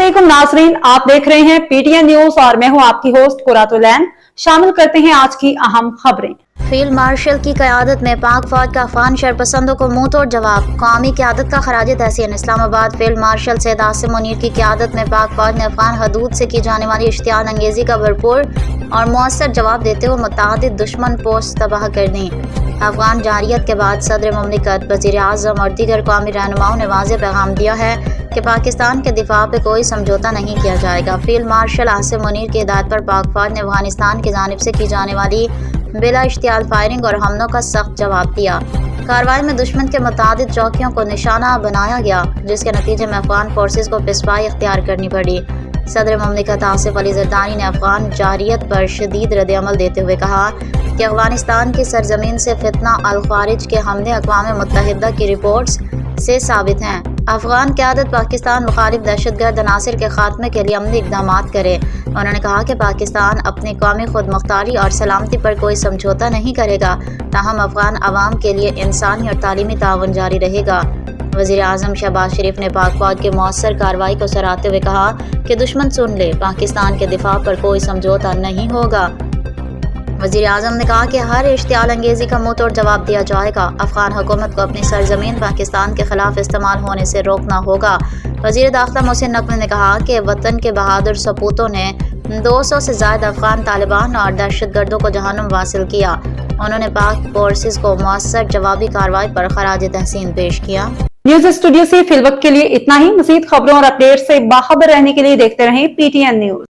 अस्सलामुअलैकुम नाजरीन, आप देख रहे हैं पीटीएन न्यूज और मैं हूं आपकी होस्ट कुरातुलैन। शामिल करते हैं आज की अहम खबरें। फील्ड मार्शल की क़यादत में पाक फौज का अफगान शरपसंदों को मुंह तोड़ जवाब। कौमी क़यादत का खराज तहसीन। इस्लामाबाद फील्ड मार्शल सैयद आसिम मुनीर की क़यादत में पाक फौज ने अफगान हदूद से की जाने वाली इश्तियाल अंगेज़ी का भरपूर और मौसर जवाब देते हुए मुतअद्दिद दुश्मन पोस्ट तबाह कर दी। अफगान जारियत के बाद सदर मुमलिकत, वज़ीर आज़म और दीगर कौमी रहनुमाओं ने वाज़ेह पैगाम दिया है कि पाकिस्तान के दिफा पे कोई समझौता नहीं किया जाएगा। फील्ड मार्शल आसिम मुनीर की हिदायत पर पाक फौज ने अफगानिस्तान की जानिब से की जाने वाली बिला इश्तियाल फायरिंग और हमलों का सख्त जवाब दिया। कार्रवाई में दुश्मन के मुतअद्दिद चौकियों को निशाना बनाया गया, जिसके नतीजे में अफगान फोर्सेज को पिसपाई इख्तियार करनी पड़ी। सदर मुमलिकत आसिफ अली ज़रदानी ने अफगान जारियत पर शदीद रद्द-ए-अमल देते हुए कहा कि अफगानिस्तान की सरजमीन से फितना अल ख़ारिज के हमले अक़वाम मुत्तहिदा की रिपोर्ट्स से साबित हैं। अफगान क़यादत पाकिस्तान मुखालिफ दहशतगर्द अनासिर के खात्मे के लिए अमली इक़दामात करे। उन्होंने कहा कि पाकिस्तान अपनी कौमी खुद मुख्तारी और सलामती पर कोई समझौता नहीं करेगा, ताहम अफगान अवाम के लिए इंसानी और तालीमी ताउन जारी रहेगा। वज़ीर आज़म शहबाज शरीफ ने पाक फौज के मौसर कार्रवाई को सराहते हुए कहा कि दुश्मन सुन ले, पाकिस्तान के दिफा पर कोई समझौता नहीं होगा। वज़ीर आज़म ने कहा कि हर इश्तियाल अंगेज़ी का मुंह तोड़ जवाब दिया जाएगा। अफगान हुकूमत को अपनी सरजमीन पाकिस्तान के खिलाफ इस्तेमाल होने से रोकना होगा। वज़ीर दाखिला मोहसिन नकवी ने कहा कि वतन के बहादुर सपूतों ने 200 से ज़्यादा अफगान तालिबान और दहशतगर्दों को जहन्नुम वासिल किया। उन्होंने पाक फोर्सेज को मौसर जवाबी कार्रवाई पर खराज तहसीन पेश किया। न्यूज स्टूडियो से फिलवक्त के लिए इतना ही। मज़ीद खबरों और अपडेट से बाखबर रहने के लिए देखते रहें पीटीएन न्यूज।